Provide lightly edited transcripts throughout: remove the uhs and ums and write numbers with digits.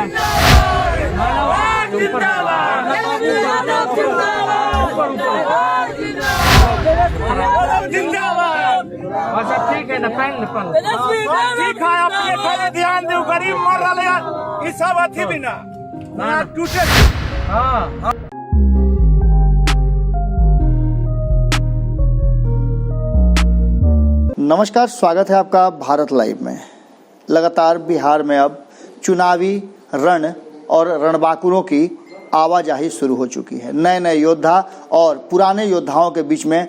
अच्छा ठीक है ना पहन ठीक है अपने खाली ध्यान दो गरीब मर रहा है ई सब अथी बिना ना टूटे। हां नमस्कार, स्वागत है आपका भारत लाइव में। लगातार बिहार में अब चुनावी रण और रणबांकुरों की आवाजाही शुरू हो चुकी है। नए नए योद्धा और पुराने योद्धाओं के बीच में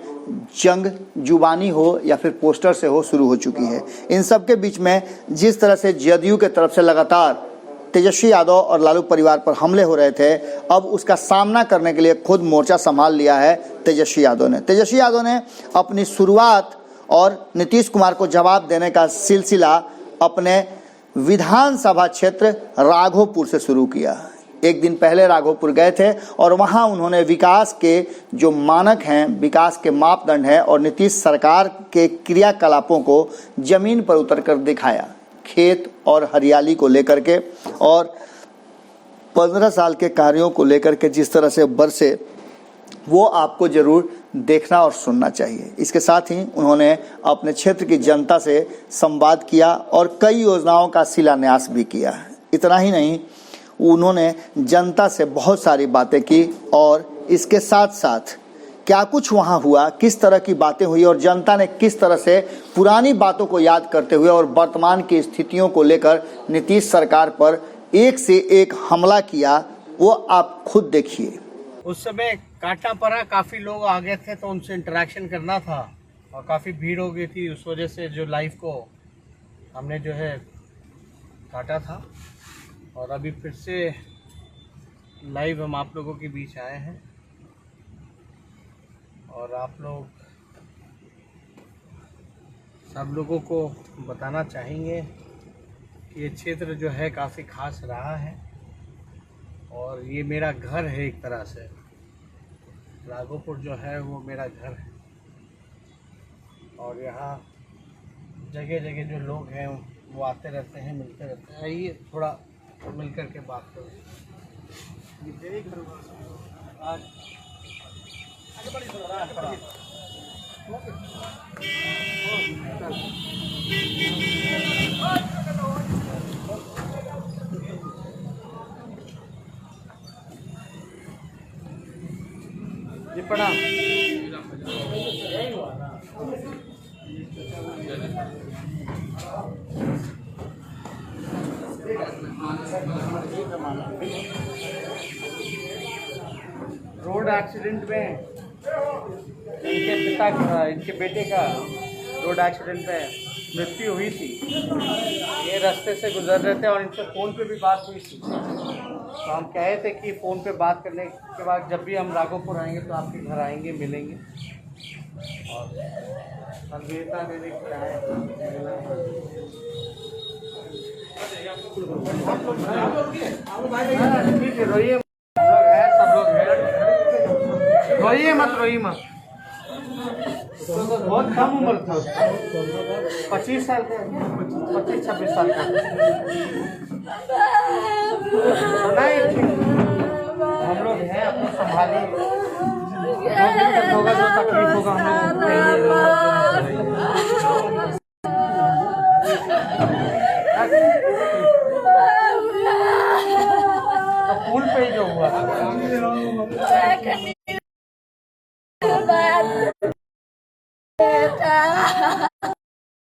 जंग जुबानी हो या फिर पोस्टर से हो शुरू हो चुकी है। इन सब के बीच में जिस तरह से जदयू के तरफ से लगातार तेजस्वी यादव और लालू परिवार पर हमले हो रहे थे, अब उसका सामना करने के लिए खुद मोर्चा संभाल लिया है तेजस्वी यादव ने। तेजस्वी यादव ने अपनी शुरुआत और नीतीश कुमार को जवाब देने का सिलसिला अपने विधानसभा क्षेत्र राघोपुर से शुरू किया। एक दिन पहले राघोपुर गए थे और वहां उन्होंने विकास के जो मानक हैं, विकास के मापदंड हैं और नीतीश सरकार के क्रियाकलापों को जमीन पर उतरकर दिखाया, खेत और हरियाली को लेकर के और 15 साल के कार्यों को लेकर के जिस तरह से बरसे, वो आपको जरूर देखना और सुनना चाहिए। इसके साथ ही उन्होंने अपने क्षेत्र की जनता से संवाद किया और कई योजनाओं का शिलान्यास भी किया। इतना ही नहीं, उन्होंने जनता से बहुत सारी बातें की और इसके साथ साथ क्या कुछ वहां हुआ, किस तरह की बातें हुई और जनता ने किस तरह से पुरानी बातों को याद करते हुए और वर्तमान की स्थितियों को लेकर नीतीश सरकार पर एक से एक हमला किया, वो आप खुद देखिए। उस समय काटा पड़ा, काफी लोग आ गए थे तो उनसे इंटरेक्शन करना था और काफी भीड़ हो गई थी। उस वजह से जो लाइव को हमने जो है काटा था और अभी फिर से लाइव हम आप लोगों के बीच आए हैं और आप लोग सब लोगों को बताना चाहेंगे कि ये क्षेत्र जो है काफ़ी खास रहा है और ये मेरा घर है। एक तरह से राघोपुर जो है वो मेरा घर है और यहाँ जगह जगह जो लोग हैं वो आते रहते हैं, मिलते रहते हैं। आइए थोड़ा मिलकर के बात करो। जी प्रणाम। रोड एक्सीडेंट में इनके बेटे का रोड एक्सीडेंट में मृत्यु हुई थी। ये रास्ते से गुजर रहे थे और इनसे फ़ोन पे भी बात हुई थी। तो हम कहे थे कि फ़ोन पे बात करने के बाद जब भी हम राघोपुर आएंगे तो आपके घर आएंगे, मिलेंगे और संवेदना देने के लिए आए। ठीक है, रोइए सब लोग हैं, रोइए मत। बहुत कम उम्र था, 25 साल का, 25-26 साल का। नहीं हम लोग हैं, अपने संभालिए, जो दिक्कत होगा, जो तकलीफ होगा हम पुल पे ही जो हुआ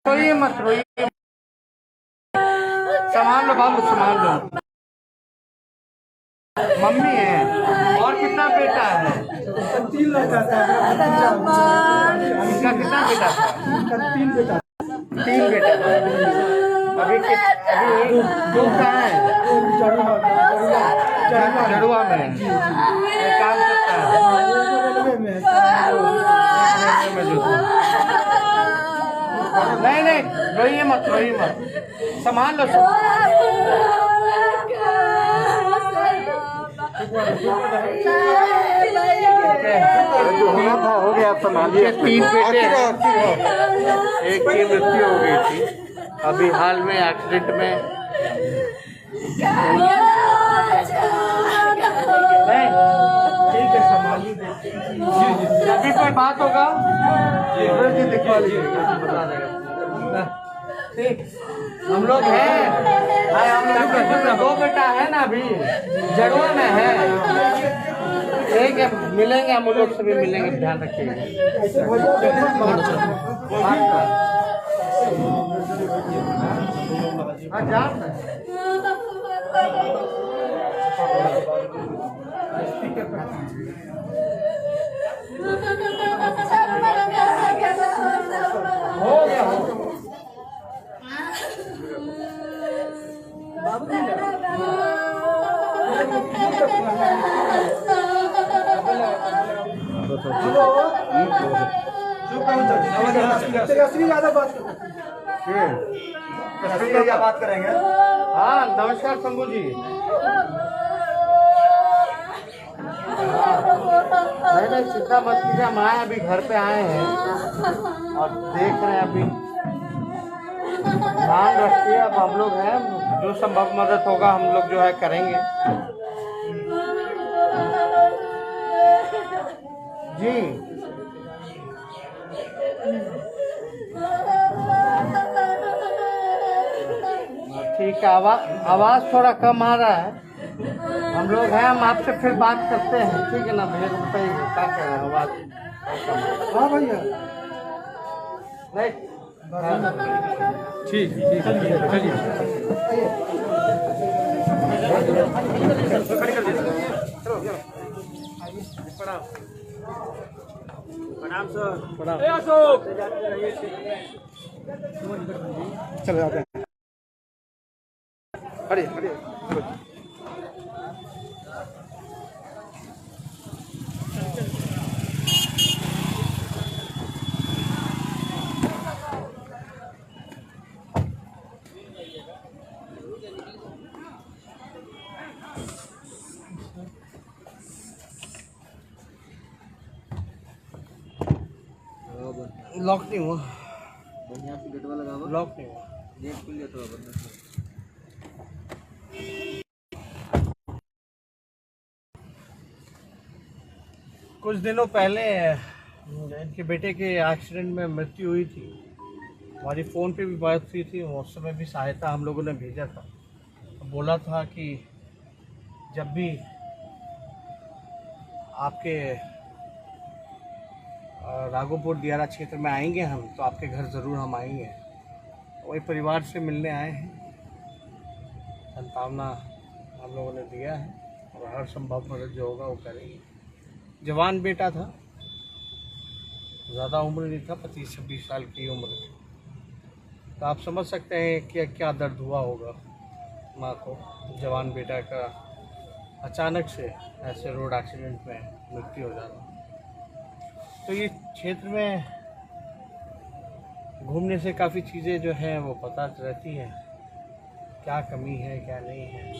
रोइए मत, संभाल लो बाबू, संभाल लो। मम्मी है और कितना बेटा है? 3 लड़का था। इसका कितना बेटा था? 3 बेटा। 3 बेटा। अभी दो कहाँ है? जड़ुआ में काम करता है। नहीं रोइए मत, संभाल लो। हो गया, आप संभालिए। 3 बेटे हैं, एक की मृत्यु हो गई थी अभी हाल में एक्सीडेंट में। ठीक है, संभाली देते हैं। जब भी कोई बात होगा दिखवा लीजिए, बता देगा। ठीक, हम लोग हैं, हम लोग दो बेटा है ना, अभी जड़ुआ में है। ठीक है, मिलेंगे, हम लोग से भी मिलेंगे, ध्यान रखिएगा। हाँ, जान हो गया, हो गया। बात करेंगे। हाँ, नमस्कार शंभू जी। नहीं, चिंता मत कीजिए, हम आए अभी घर पे आए हैं और देख रहे हैं अभी। ध्यान रखिए, अब हम लोग हैं, जो संभव मदद होगा हम लोग जो है करेंगे। जी, ठीक है, आवाज़ थोड़ा कम आ रहा है। हम लोग हैं, हम आपसे फिर बात करते हैं, ठीक है ना भैया? को बताइए क्या कह रहे हैं, आवाज़। हाँ भैया, नहीं, ठीक ठीक, चलिए प्रणाम सर। प्रणाम। चलो जाते हैं। अरे अरे, लॉक नहीं हुआ, लॉक नहीं हुआ। कुछ दिनों पहले इनके बेटे के एक्सीडेंट में मृत्यु हुई थी। हमारी फ़ोन पे भी बात हुई थी, उस समय भी सहायता हम लोगों ने भेजा था। बोला था कि जब भी आपके राघोपुर दियारा क्षेत्र में आएंगे हम, तो आपके घर ज़रूर हम आएंगे। वही परिवार से मिलने आए हैं, संतावना हम लोगों ने दिया है और हर संभव मदद जो होगा वो करेंगे। जवान बेटा था, ज़्यादा उम्र नहीं था, 25-26 साल की उम्र। तो आप समझ सकते हैं कि क्या दर्द हुआ होगा माँ को, जवान बेटा का अचानक से ऐसे रोड एक्सीडेंट में मृत्यु हो जाना। तो ये क्षेत्र में घूमने से काफ़ी चीज़ें जो हैं वो पता रहती हैं, क्या कमी है क्या नहीं है।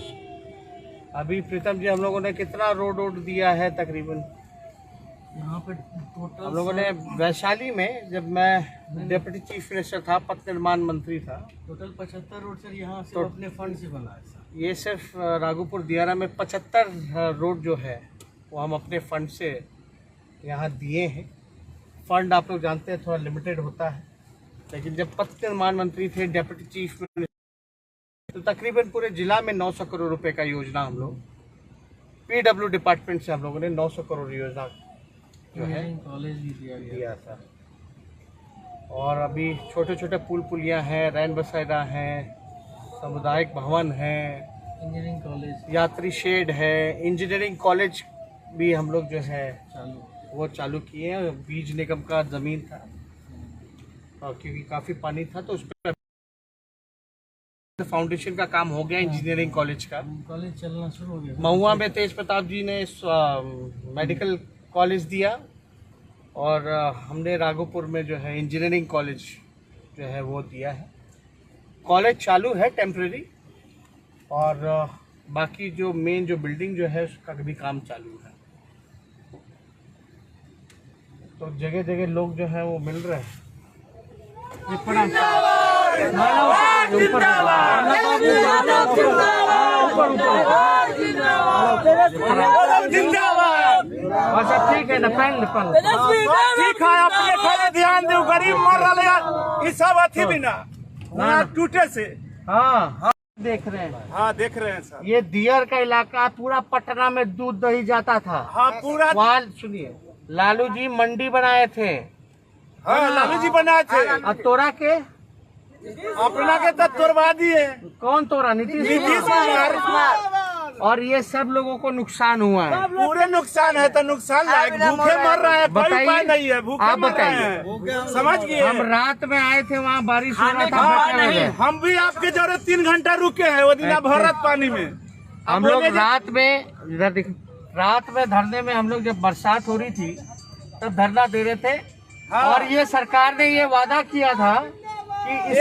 अभी प्रीतम जी, हम लोगों ने कितना रोड दिया है तकरीबन यहाँ पे टोटल हम लोगों ने वैशाली में, जब मैं डिप्टी चीफ मिनिस्टर था, पथ निर्माण मंत्री था, टोटल 75 रोड सर यहाँ से तो अपने फंड से बना है सर। ये सिर्फ राघोपुर दियारा में 75 रोड जो है वो हम अपने फंड से यहाँ दिए हैं। फंड आप लोग जानते हैं थोड़ा लिमिटेड होता है, लेकिन जब पथ निर्माण मंत्री थे, डिप्टी चीफ मिनिस्टर, तो तकरीबन पूरे जिला में 900 करोड़ रुपए का योजना हम लोग PW डिपार्टमेंट से हम लोगों ने 900 करोड़ योजना जो है कॉलेज भी दिया था। और अभी छोटे छोटे पुल पुलियाँ हैं, रैन बसेरा हैं, सामुदायिक भवन है, इंजीनियरिंग कॉलेज यात्री शेड है, इंजीनियरिंग कॉलेज भी हम लोग जो है चालू वो चालू किए हैं। बीज निगम का ज़मीन था और क्योंकि काफ़ी पानी था तो उस पर फाउंडेशन का काम हो गया इंजीनियरिंग कॉलेज का। कॉलेज चलना शुरू हो गया। महुआ में तेज प्रताप जी ने मेडिकल कॉलेज दिया और हमने राघोपुर में जो है इंजीनियरिंग कॉलेज जो है वो दिया है। कॉलेज चालू है टेम्परेरी, और बाकी जो मेन जो बिल्डिंग जो है उसका भी काम चालू है। तो जगह जगह लोग जो है वो मिल रहे हैं। जिंदाबाद। अच्छा ठीक है ना, पहन ले पहन ले। ठीक है, अपने खाली ध्यान दो, गरीब मर रहा है, ये सब अथी बिना ना टूटे से। हाँ देख रहे हैं, हाँ देख रहे हैं सर। ये दियर का इलाका, पूरा पटना में दूध दही जाता था। हाँ पूरा, वहाँ सुनिए, लालू जी मंडी बनाए थे। हाँ लालू जी बनाए थे, और तोड़ा के अपना के तो तोड़वा दिए कौन तोड़ा? नीतीश नीतीश कुमार। कुमार। और ये सब लोगों को नुकसान हुआ है। पूरे नुकसान है, तो नुकसान लायक भूखे मर रहे हैं, कोई बताइए, उपाय नहीं है, भूखे आप मर रहे बताइए। हैं, समझ गए। हम रात में आए थे, वहाँ बारिश हो रहा था, हाँ, बचे हुए। हम भी आपके जरूरत 3 घंटा रुके हैं वो दिन, भरत पानी में। हम लोग रात में इधर रात में धरने में, हम लोग जब बरसात हो रही थी तब धरना दे रहे थे। हाँ। और ये सरकार ने ये वादा किया था कि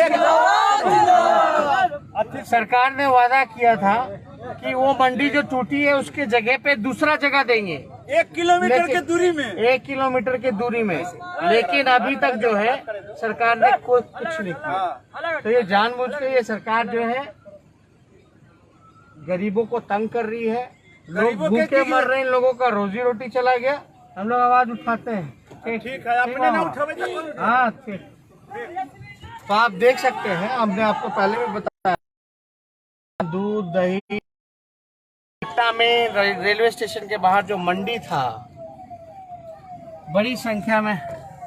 सरकार ने वादा किया था कि वो मंडी जो टूटी है उसके जगह पे दूसरा जगह देंगे 1 किलोमीटर के दूरी में। 1 किलोमीटर की दूरी में। लेकिन अभी तक जो है सरकार ने कोई कुछ नहीं किया। तो ये जानबूझ के ये सरकार जो है गरीबों को तंग कर रही है। लोग भूखे मर रहे हैं, लोगों का रोजी रोटी चला गया। हम लोग आवाज उठाते हैं। ठीक है, अपने ना उठावे तो। हाँ ठीक। तो आप देख सकते हैं, हमने आपको पहले भी बताया, दूध दही पटना में रेलवे स्टेशन के बाहर जो मंडी था, बड़ी संख्या में।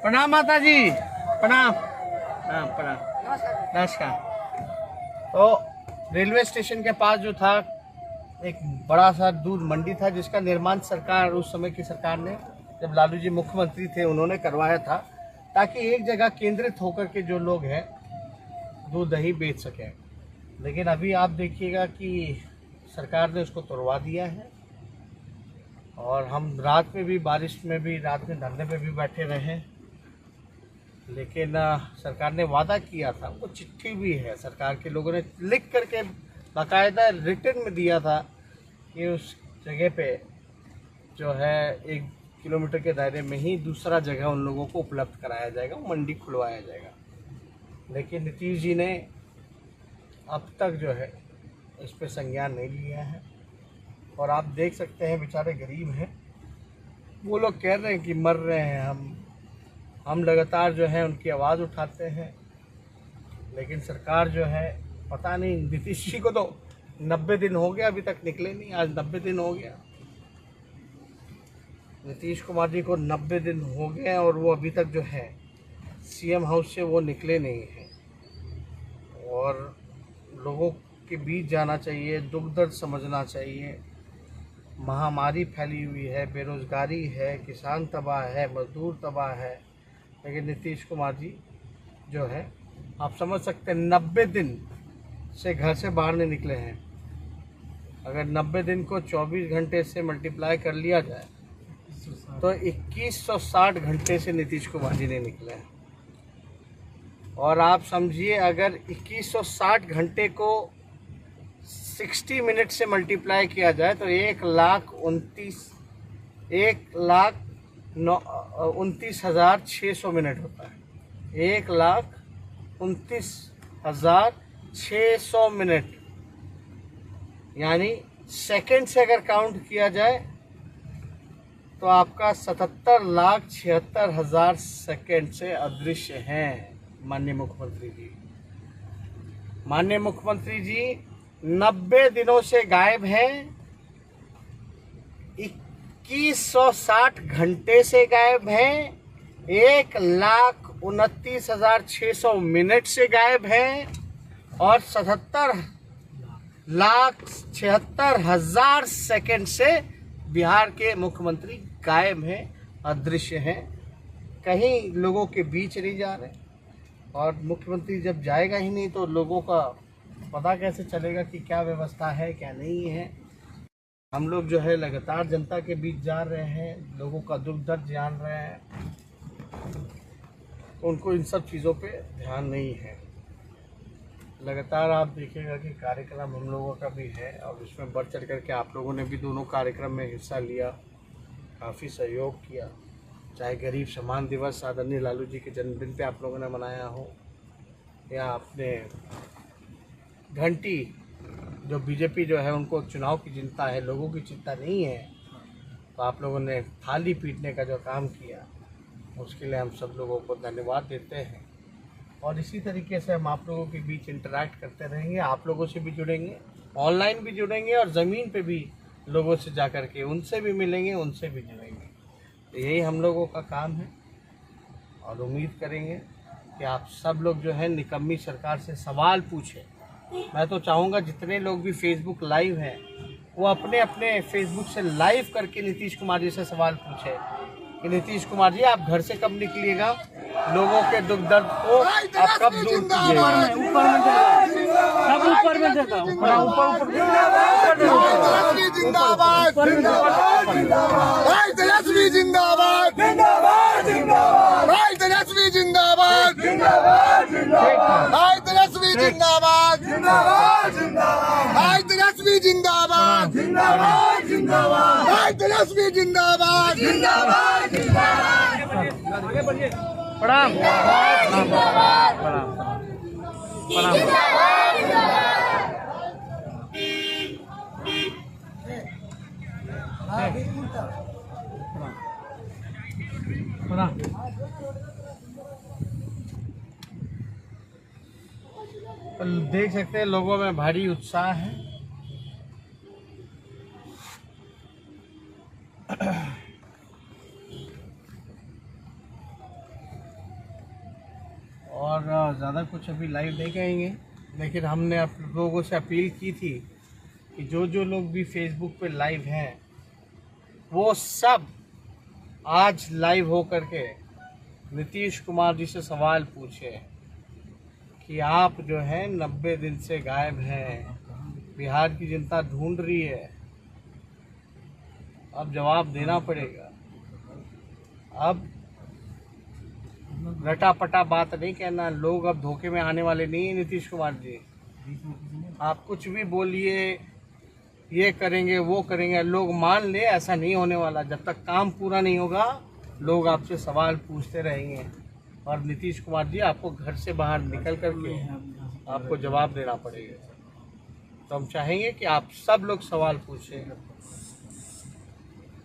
प्रणाम माता जी, प्रणाम। हाँ प्रणाम, नमस्कार। तो रेलवे स्टेशन के पास जो था एक बड़ा सा दूध मंडी था, जिसका निर्माण सरकार, उस समय की सरकार ने, जब लालू जी मुख्यमंत्री थे, उन्होंने करवाया था, ताकि एक जगह केंद्रित होकर के जो लोग हैं दूध दही बेच सकें। लेकिन अभी आप देखिएगा कि सरकार ने उसको तोड़वा दिया है। और हम रात में भी, बारिश में भी, रात में धरने पे भी बैठे रहे। लेकिन सरकार ने वादा किया था, वो चिट्ठी भी है, सरकार के लोगों ने लिख करके बाकायदा रिटर्न में दिया था कि उस जगह पे जो है 1 किलोमीटर के दायरे में ही दूसरा जगह उन लोगों को उपलब्ध कराया जाएगा, मंडी खुलवाया जाएगा। लेकिन नीतीश जी ने अब तक जो है इस पे संज्ञान नहीं लिया है। और आप देख सकते हैं, बेचारे गरीब हैं, वो लोग कह रहे हैं कि मर रहे हैं। हम लगातार जो है उनकी आवाज़ उठाते हैं, लेकिन सरकार जो है, पता नहीं, नीतीश जी को तो 90 दिन हो गया, अभी तक निकले नहीं। आज 90 दिन हो गया, नीतीश कुमार जी को 90 दिन हो गए और वो अभी तक जो है सीएम हाउस से वो निकले नहीं हैं। और लोगों के बीच जाना चाहिए, दुख दर्द समझना चाहिए। महामारी फैली हुई है, बेरोजगारी है, किसान तबाह है, मजदूर तबाह है। लेकिन नीतीश कुमार जी जो है, आप समझ सकते हैं, 90 दिन से घर से बाहर नहीं निकले हैं। अगर 90 दिन को 24 घंटे से मल्टीप्लाई कर लिया जाए तो 2160 घंटे से नीतीश कुमार जी नहीं निकले हैं। और आप समझिए, अगर 2160 घंटे को 60 मिनट से मल्टीप्लाई किया जाए तो 1,29,600 मिनट होता है। 1,29,600 मिनट, यानी सेकंड से अगर काउंट किया जाए तो आपका 77,76,000 सेकंड से अदृश्य हैं माननीय मुख्यमंत्री जी। माननीय मुख्यमंत्री जी 90 दिनों से गायब हैं, 2160 घंटे से गायब हैं, 1,29,600 मिनट से गायब हैं, और 77,76,000 सेकंड से बिहार के मुख्यमंत्री गायब हैं, अदृश्य हैं, कहीं लोगों के बीच नहीं जा रहे। और मुख्यमंत्री जब जाएगा ही नहीं तो लोगों का पता कैसे चलेगा कि क्या व्यवस्था है, क्या नहीं है। हम लोग जो है लगातार जनता के बीच जा रहे हैं, लोगों का दुख दर्द जान रहे हैं, तो उनको इन सब चीज़ों पे ध्यान नहीं है। लगातार आप देखिएगा कि कार्यक्रम हम लोगों का भी है, और इसमें बढ़ चढ़ करके आप लोगों ने भी दोनों कार्यक्रम में हिस्सा लिया, काफ़ी सहयोग किया। चाहे गरीब सम्मान दिवस आदरणीय लालू जी के जन्मदिन पे आप लोगों ने मनाया हो, या आपने घंटी जो बीजेपी जो है उनको चुनाव की चिंता है, लोगों की चिंता नहीं है, तो आप लोगों ने थाली पीटने का जो काम किया उसके लिए हम सब लोगों को धन्यवाद देते हैं। और इसी तरीके से हम आप लोगों के बीच इंटरैक्ट करते रहेंगे, आप लोगों से भी जुड़ेंगे, ऑनलाइन भी जुड़ेंगे और ज़मीन पे भी लोगों से जा कर के उनसे भी मिलेंगे, उनसे भी जुड़ेंगे। तो यही हम लोगों का काम है और उम्मीद करेंगे कि आप सब लोग जो है निकम्मी सरकार से सवाल पूछें। मैं तो चाहूँगा जितने लोग भी फेसबुक लाइव हैं वो अपने अपने फेसबुक से लाइव करके नीतीश कुमार जी से सवाल पूछे कि नीतीश कुमार जी आप घर से कब निकलिएगा, लोगों के दुख दर्द को आप कब दूर कीजिएगा। ऊपर में देगा, ऊपर जिंदाबाद भाई तेजस्वी जिंदाबाद भाई तेजस्वी जिंदाबाद भाई तेजस्वी जिंदाबाद भाई तेजस्वी जिंदाबाद भाई तेजस्वी जिंदाबाद प्रणाम। देख सकते हैं लोगों में भारी उत्साह है। और ज़्यादा कुछ अभी लाइव नहीं कहेंगे, लेकिन हमने आप लोगों से अपील की थी कि जो जो लोग भी फेसबुक पे लाइव हैं वो सब आज लाइव हो करके नीतीश कुमार जी से सवाल पूछे कि आप जो है 90 दिन से गायब हैं, बिहार की जनता ढूंढ रही है, अब जवाब देना पड़ेगा। अब रटापटा बात नहीं कहना, लोग अब धोखे में आने वाले नहीं है। नीतीश कुमार जी आप कुछ भी बोलिए, ये करेंगे वो करेंगे, लोग मान ले, ऐसा नहीं होने वाला। जब तक काम पूरा नहीं होगा लोग आपसे सवाल पूछते रहेंगे और नीतीश कुमार जी आपको घर से बाहर निकल करके आपको जवाब देना पड़ेगा। तो हम चाहेंगे कि आप सब लोग सवाल पूछें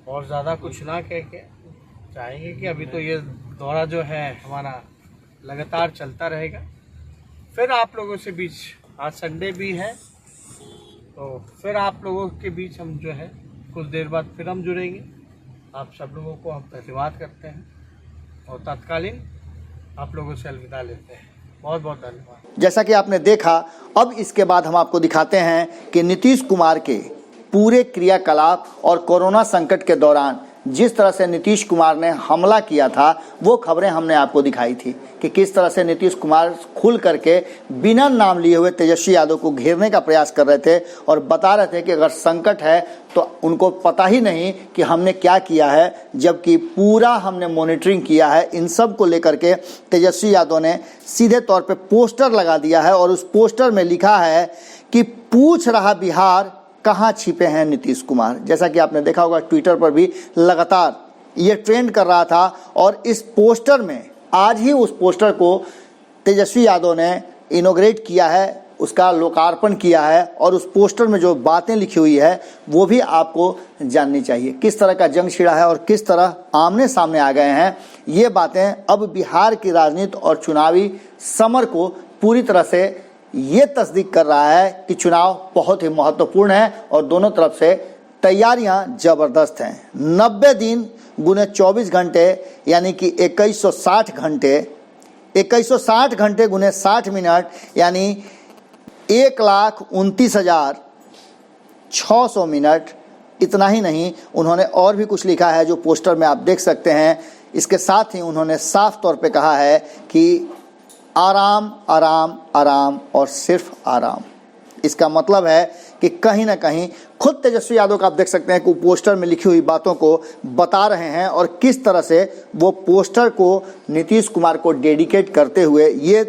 और ज़्यादा कुछ ना कह के चाहेंगे कि अभी तो ये दौरा जो है हमारा लगातार चलता रहेगा। फिर आप लोगों से बीच, आज संडे भी है, तो फिर आप लोगों के बीच हम जो है कुछ देर बाद फिर हम जुड़ेंगे। आप सब लोगों को हम धन्यवाद करते हैं और तत्कालीन आप लोगों से अलविदा लेते हैं। बहुत बहुत धन्यवाद। जैसा कि आपने देखा, अब इसके बाद हम आपको दिखाते हैं कि नीतीश कुमार के पूरे क्रियाकलाप और कोरोना संकट के दौरान जिस तरह से नीतीश कुमार ने हमला किया था वो खबरें हमने आपको दिखाई थी कि किस तरह से नीतीश कुमार खुल करके बिना नाम लिए हुए तेजस्वी यादव को घेरने का प्रयास कर रहे थे और बता रहे थे कि अगर संकट है तो उनको पता ही नहीं कि हमने क्या किया है, जबकि पूरा हमने मॉनिटरिंग किया है। इन सब को लेकर के तेजस्वी यादव ने सीधे तौर पे पोस्टर लगा दिया है और उस पोस्टर में लिखा है कि पूछ रहा बिहार कहाँ छिपे हैं नीतीश कुमार। जैसा कि आपने देखा होगा ट्विटर पर भी लगातार ये ट्रेंड कर रहा था और इस पोस्टर में आज ही उस पोस्टर को तेजस्वी यादव ने इनॉग्रेट किया है, उसका लोकार्पण किया है और उस पोस्टर में जो बातें लिखी हुई है वो भी आपको जाननी चाहिए। किस तरह का जंग छिड़ा है और किस तरह आमने सामने आ गए हैं, ये बातें अब बिहार की राजनीति और चुनावी समर को पूरी तरह से ये तस्दीक कर रहा है कि चुनाव बहुत ही महत्वपूर्ण है और दोनों तरफ से तैयारियां ज़बरदस्त हैं। 90 दिन गुने 24 घंटे यानी कि 2160 घंटे, 2160 घंटे गुने 60 मिनट यानी 1,29,600 मिनट। इतना ही नहीं, उन्होंने और भी कुछ लिखा है जो पोस्टर में आप देख सकते हैं। इसके साथ ही उन्होंने साफ तौर पे कहा है कि आराम आराम आराम और सिर्फ आराम। इसका मतलब है कि कहीं ना कहीं खुद तेजस्वी यादव का आप देख सकते हैं कि पोस्टर में लिखी हुई बातों को बता रहे हैं और किस तरह से वो पोस्टर को नीतीश कुमार को डेडिकेट करते हुए ये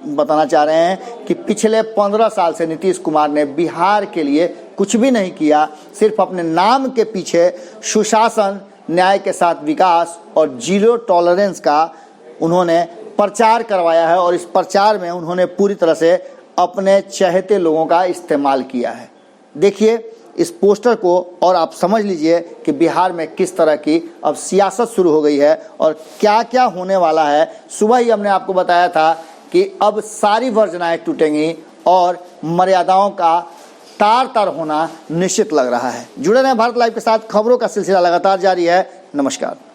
बताना चाह रहे हैं कि पिछले 15 साल से नीतीश कुमार ने बिहार के लिए कुछ भी नहीं किया, सिर्फ अपने नाम के पीछे सुशासन, न्याय के साथ विकास और जीरो टॉलरेंस का उन्होंने प्रचार करवाया है और इस प्रचार में उन्होंने पूरी तरह से अपने चहेते लोगों का इस्तेमाल किया है। देखिए इस पोस्टर को और आप समझ लीजिए कि बिहार में किस तरह की अब सियासत शुरू हो गई है और क्या क्या होने वाला है। सुबह ही हमने आपको बताया था कि अब सारी वर्जनाएं टूटेंगी और मर्यादाओं का तार तार होना निश्चित लग रहा है। जुड़े रहें भारत लाइव के साथ, खबरों का सिलसिला लगातार जारी है। नमस्कार।